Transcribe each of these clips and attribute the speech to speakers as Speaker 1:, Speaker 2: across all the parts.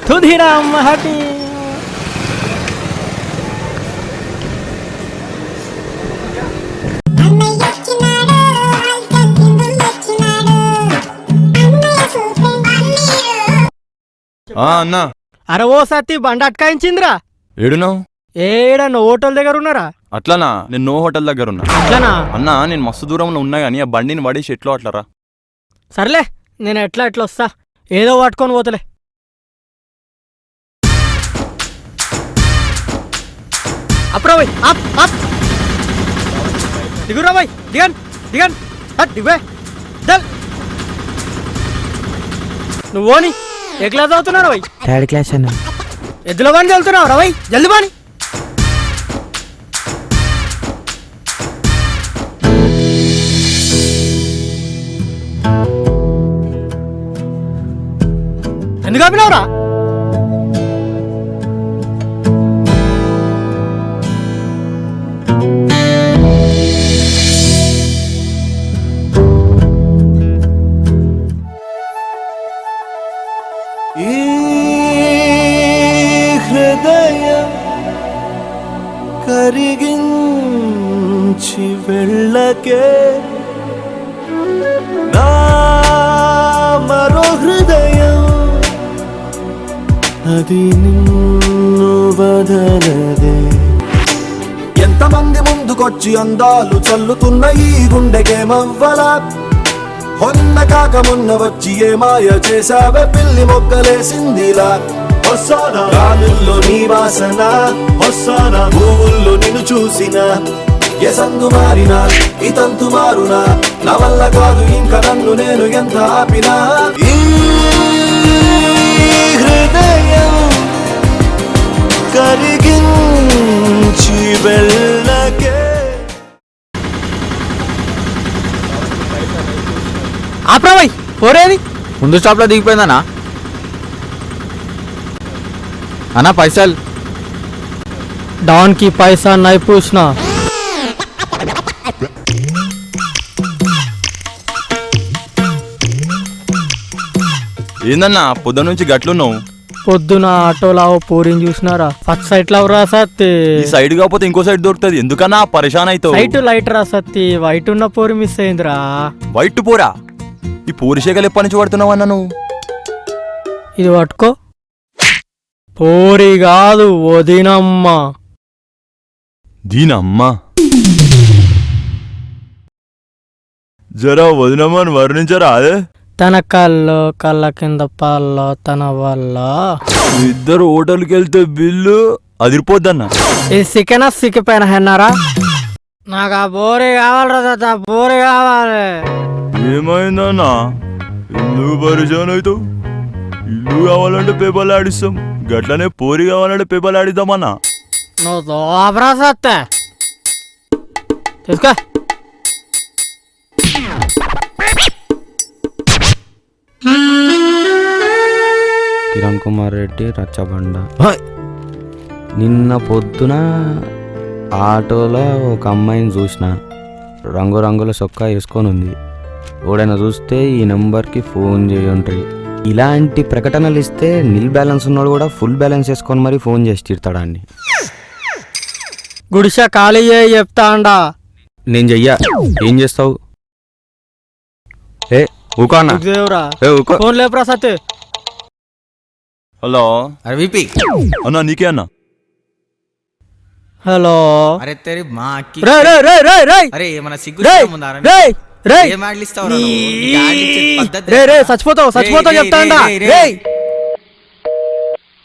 Speaker 1: తుదిరామ్ హటి
Speaker 2: అన్నా.
Speaker 1: అరే ఓ సత్తి బండి అట్కాయించిందిరా.
Speaker 2: ఏడున్నావు?
Speaker 1: ఏడన్నా హోటల్ దగ్గర ఉన్నారా?
Speaker 2: అట్లానా, నేను నో హోటల్ దగ్గర ఉన్నా.
Speaker 1: అట్లనా
Speaker 2: అన్నా, నేను మస్తు దూరంలో ఉన్నా గానీ ఆ బండిని పడేసి ఎట్లో అట్లరా.
Speaker 1: సర్లే, నేను ఎట్లా వస్తా, ఏదో పట్టుకొని పోతలే. అప్పురా పోయి దిగురా పోయి, దిగన్ దిగన్ దిగే దల్. నువ్వోని ఏ క్లాస్ అవుతున్నారా పోయి?
Speaker 3: థర్డ్ క్లాస్ అన్న.
Speaker 1: ఎద్దుల బండి వెళ్తున్నావు రా పోయి, జల్ది బాని. ఎందుకు ఆపినావురా?
Speaker 4: కరిగించి వెళ్ళకే నా మరో హృదయం, అది నిన్ను వదలదే. ఎంతమంది ముందుకొచ్చి అందాలు చల్లుతున్న ఈ గుండెకేమవ్వలా, మొన్న కాక మొన్న వచ్చి ఏ మాయ చేసావే పిల్లి మొక్కలేసిందిలా. వస్తానా గాలుల్లో నీ వాసన, వస్తానా పువ్వుల్లో నిన్ను చూసిన, ఏ సందు మారినా ఈ తంతు మారునా, నా వల్ల కాదు ఇంకా నన్ను నేను ఎంత ఆపినా. ఈ హృదయం కరిగించి వెళ్ళకే.
Speaker 1: ఆప్రావై పోరేది
Speaker 3: ముందు స్టాప్ లో దిగిపోయిందన్నా. అన్నా పైసలు.
Speaker 1: డాన్ కి పైసా నై పూछना.
Speaker 2: ఏందన్నా పొద్దు నుంచి గట్లున్నావు?
Speaker 1: పొద్దున ఆటోలో పూరిని చూసినారా? ఫస్ట్ సైట్ లో రా సత్తి.
Speaker 2: ఈ సైడ్ కాకపోతే ఇంకో సైడ్ దొరుకుతుంది, ఎందుకన్నా పరేషాన్ అవుతావు?
Speaker 1: సైట్ లైట్ రా సత్తి, వైట్ ఉన్న పూరి మిస్ అయిందిరా.
Speaker 2: వైట్ పోరా? ఈ పూరిశేఖలు ఎప్పటి నుంచి పడుతున్నావు అన్న నువ్వు?
Speaker 1: ఇది పట్టుకో. పూరి కాదు వదినమ్మ.
Speaker 2: దీనమ్మా జరా వదినమ్మని వర్ణించరా? అదే
Speaker 1: తన కళ్ళు కళ్ళ కింద పాల్లో తన వల్ల.
Speaker 2: ఇద్దరు హోటల్కి వెళ్తే బిల్లు అదిరిపోద్దన్న.
Speaker 1: ఇది చికెనా సిక్కిపోయిన హెన్నారా? నాకు ఆ బోరి కావాలరా తాత, బోరి కావాలి.
Speaker 2: ఏమైందన్నా ఎందుకు పరిచయం అవుతావు? ఇల్లు కావాలంటే పేపర్లు ఆడిస్తాం, గట్లనే పోరి కావాలంటే పేపర్లు ఆడిద్దామన్నా.
Speaker 1: నువ్వు దోబరా సత్తే తీసుకో.
Speaker 3: కిరణ్ కుమార్ రెడ్డి రచ్చబండ. నిన్న పొద్దున ఆటోలో ఒక అమ్మాయిని చూసిన, రంగురంగుల చొక్కా వేసుకొని ఉంది. ఎవడైనా చూస్తే ఈ నెంబర్కి ఫోన్ చేయండి. ఇలాంటి ప్రకటనలు ఇస్తే నిల్ బ్యాలెన్స్ ఉన్నాడు కూడా ఫుల్ బ్యాలెన్స్ వేసుకొని మరీ ఫోన్ చేసి తిడతాడా అండి.
Speaker 1: గుడిసె ఖాళీ చేయి చెప్తా అండా.
Speaker 3: నేను చెయ్యా, ఏం చేస్తావు? ఏ ఊకో అన్న
Speaker 1: దేవురా
Speaker 3: ఏ ఊకో
Speaker 1: ఫోన్ లేపురా సత్తే.
Speaker 2: హలో
Speaker 5: अरे वीपी
Speaker 2: అన్నా నీకే అన్నా
Speaker 1: హలో
Speaker 5: अरे तेरी माँ की
Speaker 1: రే రే రే రే రే
Speaker 5: अरे మన సిగ్గు
Speaker 1: రే
Speaker 5: ముందారా
Speaker 1: రే రే
Speaker 5: ఏం యాడ్లు ఇస్తావురా నువ్వు? నీకు యాడ్లు ఇచ్చే పద్ధతి
Speaker 1: రే రే
Speaker 5: తెలుసా?
Speaker 1: చచ్చిపోతావు చచ్చిపోతావు
Speaker 5: రేయ్,
Speaker 1: చెప్తాండా
Speaker 5: రేయ్, రేయ్,
Speaker 1: రే
Speaker 5: రేయ్.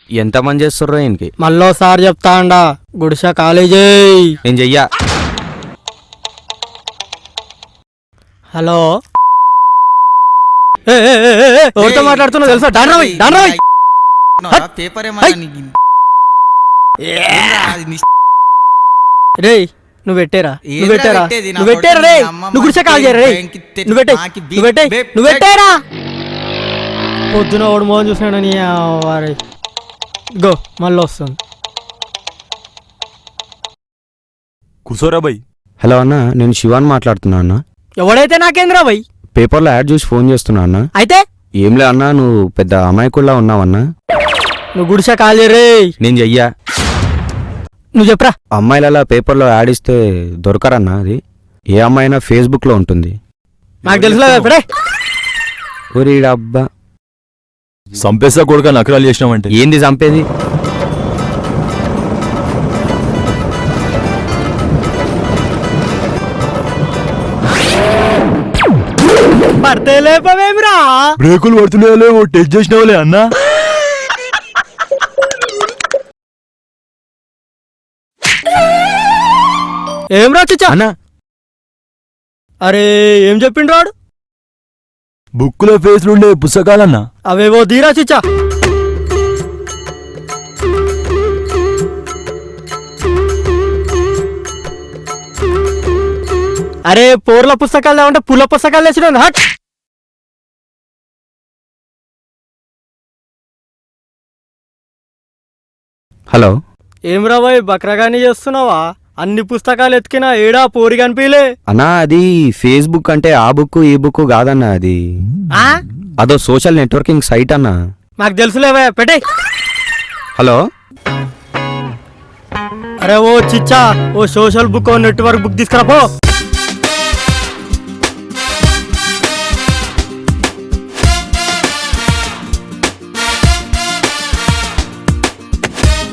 Speaker 3: ఎంతమంది చేస్తుర్రో ఈయనకి
Speaker 1: మళ్ళోసారి చెప్తాండా గుడిసె కాలేజీ.
Speaker 3: నేను చెయ్యా
Speaker 1: హలో ఏ, ఏ, ఏ, ఏ, ఏ, ఎవరితో
Speaker 5: రేయ్,
Speaker 1: మాట్లాడుతున్నావు తెలుసా? డాన్రాయ్ డాన్రాయ్
Speaker 5: నా పేపర్ ఏమన్నా నీకు ఏంరా అది నీ
Speaker 1: రేయ్ నువ్వు పెట్టేరా
Speaker 5: ఏంద్రా
Speaker 1: నువ్వు పెట్టేరా
Speaker 5: పెట్టేది? నా
Speaker 1: నువ్వు పెట్టేరా
Speaker 5: కొడుకు
Speaker 1: రే
Speaker 5: మీ అమ్మ
Speaker 1: నువ్వు గుడిసె
Speaker 5: మాకి
Speaker 1: కాల్ చేయరా రే
Speaker 5: బ్యాంక్కి తెచ్చి
Speaker 1: నువ్వు పెట్టే
Speaker 5: మాకి
Speaker 1: నువ్వు పెట్టే
Speaker 5: బే-
Speaker 1: నువ్వు పెట్టేరా పొద్దున ఓడి మోహన్ చూసినాడు నీ వారి గో మళ్ళీ వస్తుంది.
Speaker 2: కూర్చోరా బై
Speaker 3: హలో అన్న నేను శివాన్ మాట్లాడుతున్నా అన్న
Speaker 1: ఎవడైతే నాకేంద్రా భయ్
Speaker 3: పేపర్లో యాడ్ చూసి ఫోన్ చేస్తున్నా అన్న
Speaker 1: అయితే
Speaker 3: ఏంలే అన్నా నువ్వు పెద్ద అమాయకుల్లా ఉన్నావన్నా
Speaker 1: నువ్వు గుడిసె కాల్ చేయరే
Speaker 3: నేను చెయ్యా
Speaker 1: నువ్వు చెప్పరా.
Speaker 3: అమ్మాయిలలా పేపర్లో యాడ్ ఇస్తే దొరకరన్నా అది ఏ అమ్మాయినా ఫేస్బుక్లో ఉంటుంది
Speaker 1: నాకు తెలుసులే ఇప్పుడే
Speaker 3: ఊరి అబ్బా
Speaker 2: సంపేసా కొడుక నకరాలు చేసినావంటే
Speaker 3: ఏంది చంపేది
Speaker 1: పడితే లేపవేమిరా.
Speaker 2: బ్రేకులు పడుతున్నాయో ఓ టెస్ట్ చేసినావులే అన్నా
Speaker 1: ఏం రా చిచ్చా
Speaker 3: అన్నా
Speaker 1: అరే ఏం చెప్పిండ్రు వాడు.
Speaker 2: బుక్కులో ఫేస్లుండే పుస్తకాలన్నా
Speaker 1: అవేవో తీరా చిచ్చా. అరే పోర్ల పుస్తకాలు లేవంటే పుల్ల పుస్తకాలు తెచ్చిన హట్.
Speaker 3: హలో
Speaker 1: ఏం రా బాయ్ బక్రగాని చేస్తున్నావా? అన్ని పుస్తకాలు ఎత్తికినా ఏడా పోరి కనిపించలే.
Speaker 3: అన్నా అది ఫేస్బుక్ అంటే ఆ బుక్ ఈ బుక్ కాదన్నా అది
Speaker 1: ఆ?
Speaker 3: అదో సోషల్ నెట్వర్కింగ్ సైట్ అన్నా
Speaker 1: నాకు తెలుసులేవా పెట్టే.
Speaker 3: హలో
Speaker 1: అరే ఓ చిచ్చా ఓ సోషల్ బుక్ ఓ నెట్వర్క్ బుక్ తీసుకురా పో.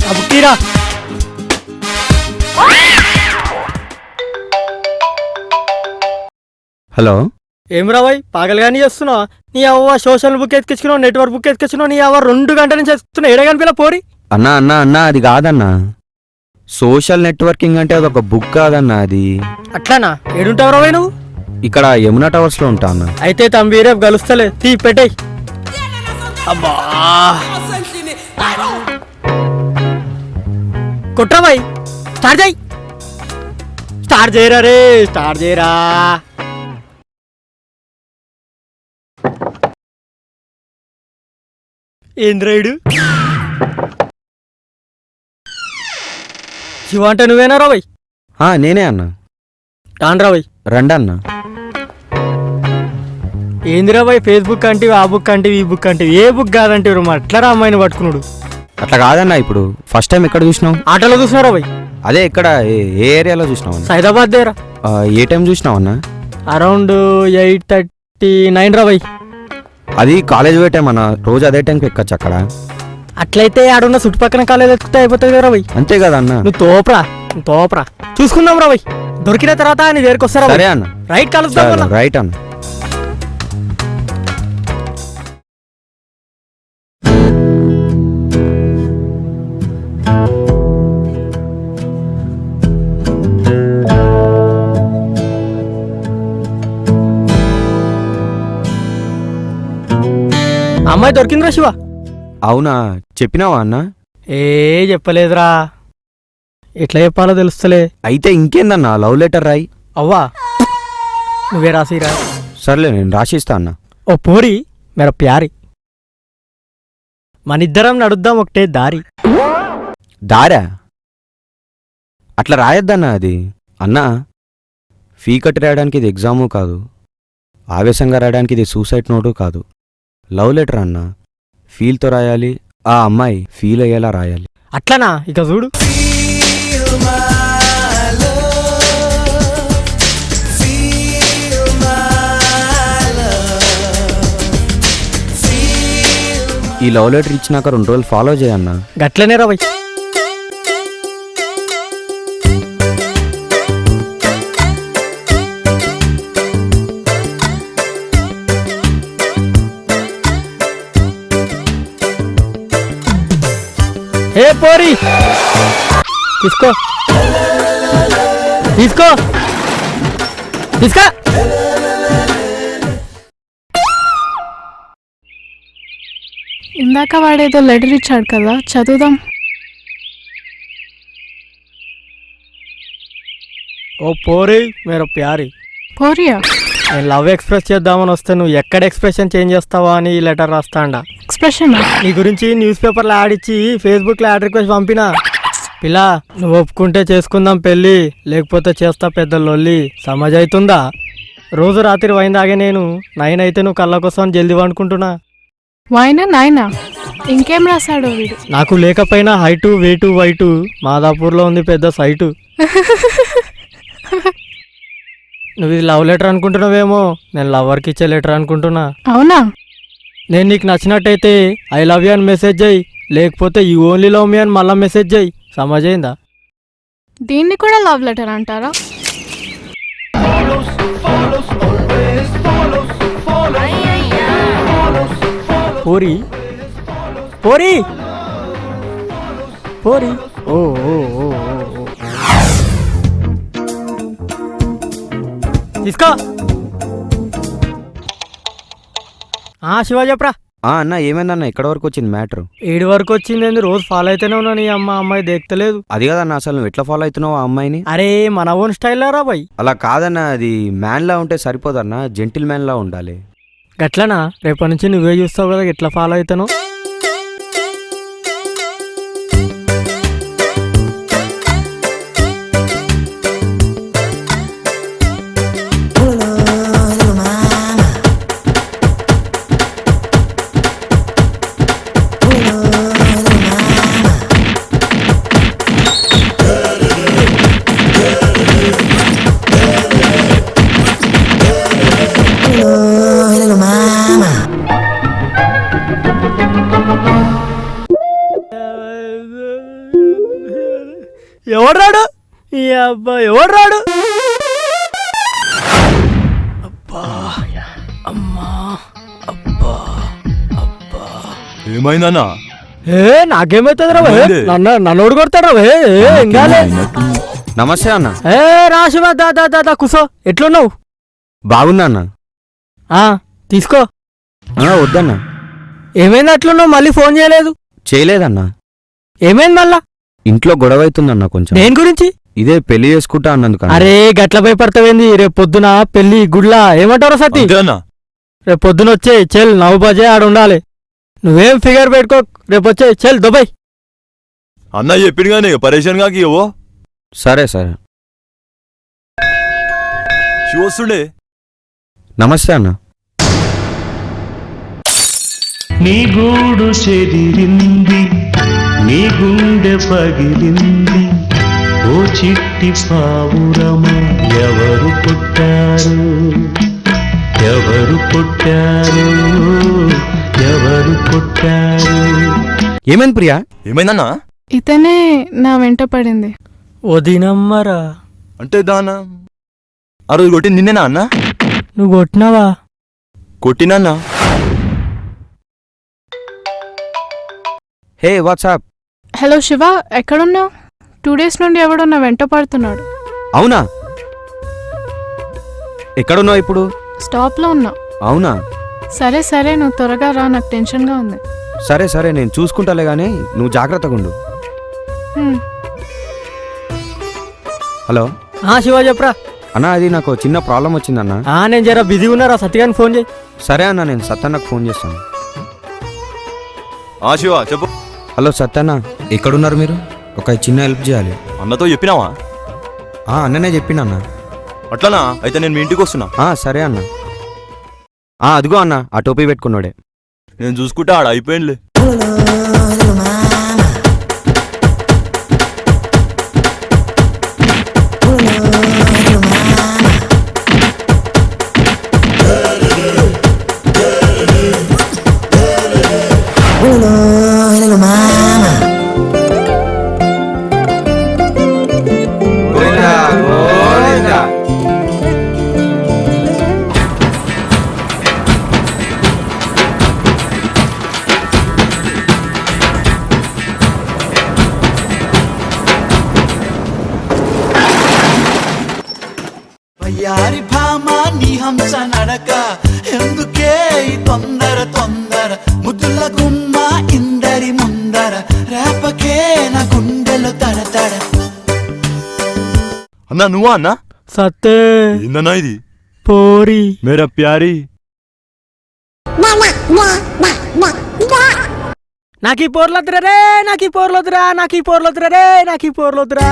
Speaker 1: ఆ బుక్ తీరా.
Speaker 3: హలో
Speaker 1: ఏం రా బాయ్ పాగలుగాని చేస్తున్నావు? నీ అవ్వ సోషల్ బుక్ ఎత్తుకొచ్చుకున్నావు నెట్వర్క్ బుక్ ఎత్తుకొచ్చున్నావు. నీ అవ్వ 2 గంటల నుంచి ఎత్తుకున్నావు ఏడే కనిపించలే పోరి.
Speaker 3: అన్నా అన్నా అన్నా అది కాదన్నా సోషల్ నెట్వర్కింగ్ అంటే అదొక బుక్ కాదన్నా అది
Speaker 1: అట్లానా ఏడుంటావు రా బాయ్ నువ్వు?
Speaker 3: ఇక్కడ యమునా టవర్స్ లో ఉంటా అన్న
Speaker 1: అయితే తంబి రేపు కలుస్తలే తీ పెట్టేయ్. అబ్బా కొట్రా బాయ్ స్టార్ట్ చేయి. స్టార్ట్ చేయరా రే స్టార్ట్ చేయరా. ఏంద్రాయుడు శివ అంటే నువ్వేనా రాబాయ్?
Speaker 3: నేనే అన్నా
Speaker 1: రాను రాబాయ్.
Speaker 3: రండి అన్నా
Speaker 1: ఏందిరా బాయ్ ఫేస్బుక్ అంటివి ఆ బుక్ అంటివి ఈ బుక్ అంటివి ఏ బుక్ కాదంటే అట్లా అమ్మాయిని పట్టుకున్నాడు.
Speaker 3: అట్లా కాదన్నా ఇప్పుడు ఫస్ట్ టైం ఎక్కడ చూసినావు
Speaker 1: ఆటోలో చూసినారా బాయ్?
Speaker 3: అదే ఇక్కడ ఏ ఏరియాలో చూసినావు అన్న
Speaker 1: సైదాబాద్ దగ్గర
Speaker 3: ఏ టైం చూసినావు అన్నా
Speaker 1: అరౌండ్ 8:39 రా బాయ్.
Speaker 3: అది కాలేజ్ పోయే టైం అన్న రోజు అదే టైంకి ఎక్కచ్చు అక్కడ
Speaker 1: అట్లయితే ఆడున్న చుట్టుపక్కల కాలేజ్ ఎత్తుకుతే అయిపోతుంది కదా బాయ్.
Speaker 3: అంతే కదా అన్న
Speaker 1: నువ్వు తోపరా చూసుకుందాం రా బాయ్. దొరికిన తర్వాత నీ దగ్గరికి వస్తారా
Speaker 3: సరే అన్న
Speaker 1: రైట్ కలుద్దాం మళ్ళా.
Speaker 3: రైట్ అన్న
Speaker 1: అమ్మాయి దొరికిందిరా శివ.
Speaker 3: అవునా చెప్పినావా అన్న
Speaker 1: ఏ చెప్పలేదురా ఎట్లా చెప్పాలో తెలుస్తలే.
Speaker 3: అయితే ఇంకేందన్నా లవ్ లెటర్ రాయి
Speaker 1: అవ్వా నువ్వే రాసిరా.
Speaker 3: సర్లే నేను రాసిస్తా అన్న
Speaker 1: ఓ పోరి మేర ప్యారి మనిద్దరం నడుద్దాం ఒకటే దారి.
Speaker 3: దారా అట్లా రాయొద్దన్నా అది అన్నా ఫీ కట్టి రాయడానికి ఇది ఎగ్జాము కాదు ఆవేశంగా రాయడానికి ఇది సూసైడ్ నోటు కాదు లవ్ లెటర్ అన్నా ఫీల్తో రాయాలి ఆ అమ్మాయి ఫీల్ అయ్యేలా రాయాలి.
Speaker 1: అట్లనా ఇక చూడు.
Speaker 3: ఈ లవ్ లెటర్ ఇచ్చినాక 2 రోజులు ఫాలో చేయన్నా.
Speaker 1: గట్లనే రా భయ్. ఏ పోరి తీసుకో తీసుకో తీసుకో.
Speaker 6: ఇందాక వాడేదో లెటర్ ఇచ్చాడు కదా, చదువుదాం.
Speaker 1: ఓ పోరి మేర ప్యారి,
Speaker 6: పోరియా?
Speaker 1: నేను లవ్ ఎక్స్ప్రెస్ చేద్దామని వస్తే నువ్వు ఎక్కడ ఎక్స్ప్రెషన్ చేంజ్ చేస్తావా అని ఈ లెటర్ రాస్తాండా.
Speaker 6: ఎక్స్ప్రెషన్?
Speaker 1: నీ గురించి న్యూస్ పేపర్లో యాడ్ ఇచ్చి ఫేస్బుక్లో యాడ్ రిక్వెస్ట్ పంపినా. పిల్ల నువ్వు ఒప్పుకుంటే చేసుకుందాం పెళ్ళి, లేకపోతే చేస్తా పెద్ద లొల్లి. సమజ్ అవుతుందా? రోజు రాత్రి వైన్ తాగే నేను 9 అయితే నువ్వు కళ్ళ కోసం జల్దీ అనుకుంటున్నా.
Speaker 6: వాయినా నాయనా? ఇంకేం రాశాడు వీడు?
Speaker 1: నాకు లేకపోయినా హైటు వెయిటు వైటు మాదాపూర్లో ఉంది పెద్ద సైటు. నువ్వు ఇది లవ్ లెటర్ అనుకుంటున్నావేమో, నేను లవర్కి ఇచ్చే లెటర్ అనుకుంటున్నా.
Speaker 6: అవునా?
Speaker 1: నేను నీకు నచ్చినట్టయితే ఐ లవ్ యూ అని మెసేజ్ చేయి, లేకపోతే యూ ఓన్లీ లవ్ మీ అని మళ్ళీ మెసేజ్ చేయి. సమజ్ అయిందా?
Speaker 6: దీన్ని కూడా లవ్ లెటర్ అంటారా?
Speaker 1: పోరి పోరి పోరి ఓ ఓ ఓ ఓ. తీసుకో. శివ చెప్పరా.
Speaker 3: అన్న ఏమైందన్న, ఎక్కడ వరకు వచ్చింది మ్యాటర్?
Speaker 1: 7 వరకు వచ్చింది. రోజు ఫాలో అయితేనే ఉన్నా. నీ అమ్మాయి దేక్తలేదు.
Speaker 3: అది కదన్న, అసలు నువ్వు ఎట్లా ఫాలో అవుతున్నావు ఆ అమ్మాయిని?
Speaker 1: అరే మన ఓన్ స్టైల్ రా బాయ్.
Speaker 3: అలా కాదన్న, అది మ్యాన్ లా ఉంటే సరిపోదన్న, జెంటిల్ మ్యాన్ లా ఉండాలి.
Speaker 1: గట్లనా? రేపటి నుంచి నువ్వే చూస్తావు కదా ఎట్లా ఫాలో అవుతాను. ఎవడు రాడు? ఈ అబ్బా ఎవడు రాడు? అబ్బా అమ్మా అబ్బా అబ్బా.
Speaker 2: ఏమైందన్నా?
Speaker 1: నాకేమైతుంది రా నన్ను కొడతాడు రా. ఇంకాలే.
Speaker 3: నమస్తే అన్న.
Speaker 1: రాశివా దా కుసో. ఎట్లున్నావు?
Speaker 3: బాగున్నా అన్న.
Speaker 1: తీసుకో.
Speaker 3: వద్దన్నా.
Speaker 1: ఏమైంది అట్లున్నావు? మళ్ళీ ఫోన్ చేయలేదు?
Speaker 3: చేయలేదన్నా.
Speaker 1: ఏమైంది మళ్ళా?
Speaker 3: ఇంట్లో గొడవ అవుతుందన్న కొంచెం.
Speaker 1: దేని గురించి?
Speaker 3: ఇదే పెళ్లి చేసుకుంటా అన్నందుకు.
Speaker 1: అరే గట్ల భయపడతావేంది? రేపు పొద్దున పెళ్లి గుడ్లా ఏమంటారు సతీ? రేపు పొద్దున వచ్చే చెల్ 9 బజే ఆడ ఉండాలి. నువ్వేం ఫిగర్ పెట్టుకో. రేపు వచ్చే చెల్ దుబాయ్.
Speaker 2: అన్న చెప్పింది కానీ పరేషాన్ కాకి ఇవ్వో.
Speaker 3: సరే సరే.
Speaker 2: చూస్తుండే.
Speaker 3: నమస్తే అన్న.
Speaker 7: నీ గూడు చెదిరింది, నీ గుండె పగిలింది, ఓ చిట్టి పావురమా ఎవరు పుట్టారు, ఎవరు పుట్టారు, ఎవరు పుట్టారు?
Speaker 3: ఏమైంది ప్రియా?
Speaker 2: ఏమైందన్నా?
Speaker 6: ఇతనే నా వెంట పడింది.
Speaker 1: వదినమ్మరా.
Speaker 2: అంటే దానా ఆ రోజు కొట్టింది నిన్నేనా అన్న?
Speaker 1: నువ్వు కొట్టినావా?
Speaker 2: కొట్టినన్నా.
Speaker 3: Hey what's up.
Speaker 6: హలో శివ, ఎక్కడున్నావు? 2 days నుండి ఎవడో నా వెంట పడుతున్నాడు.
Speaker 3: అవునా? ఎక్కడున్నావు ఇప్పుడు?
Speaker 6: స్టాప్లో ఉన్నా.
Speaker 3: అవునా?
Speaker 6: సరే సరే, నువ్వు త్వరగా రా, నాకు టెన్షన్గా ఉంది.
Speaker 3: సరే సరే, నేను చూసుకుంటాలే కానీ నువ్వు జాగ్రత్తగా ఉండు. హలో.
Speaker 1: శివ చెప్పరా.
Speaker 3: అన్న అది నాకు చిన్న ప్రాబ్లం వచ్చిందన్న.
Speaker 1: నేను జర బిజీ ఉన్నారా, సత్యగాని ఫోన్ చేయి.
Speaker 3: సరే అన్న, నేను సత్తన్నకు ఫోన్ చేస్తాను.
Speaker 2: శివ చెప్పు.
Speaker 3: హలో సత్తన్న, ఎక్కడున్నారు మీరు? ఒక చిన్న హెల్ప్ చేయాలి.
Speaker 2: అన్నతో చెప్పినావా?
Speaker 3: అన్ననే చెప్పిండన్న.
Speaker 2: అట్లనా? అయితే నేను మీ ఇంటికి వస్తున్నా.
Speaker 3: సరే అన్న. అదిగో అన్న, ఆ టోపీ పెట్టుకున్నాడే.
Speaker 2: నేను చూసుకుంటా, ఆడ అయిపోయిందిలే.
Speaker 8: వయ్యారి భామ నీ హంస నడక ఎందుకే ఈ తొందర తొందర ముద్దుల గుమ్మ ఇందరి ముందర రేపకే నా గుండెలో తడతడ.
Speaker 2: అన్నా నువ్వా అన్నా?
Speaker 1: సత్తే
Speaker 2: ఏందన్నా ఇది?
Speaker 1: పోరి
Speaker 2: మేరా ప్యారీ.
Speaker 1: నాకీ పోర్లొద్దురా రే, నాకీ పోర్లొద్దురా, నాకీ పోర్లొద్దురా రే, నాకీ పోర్లొద్దురా.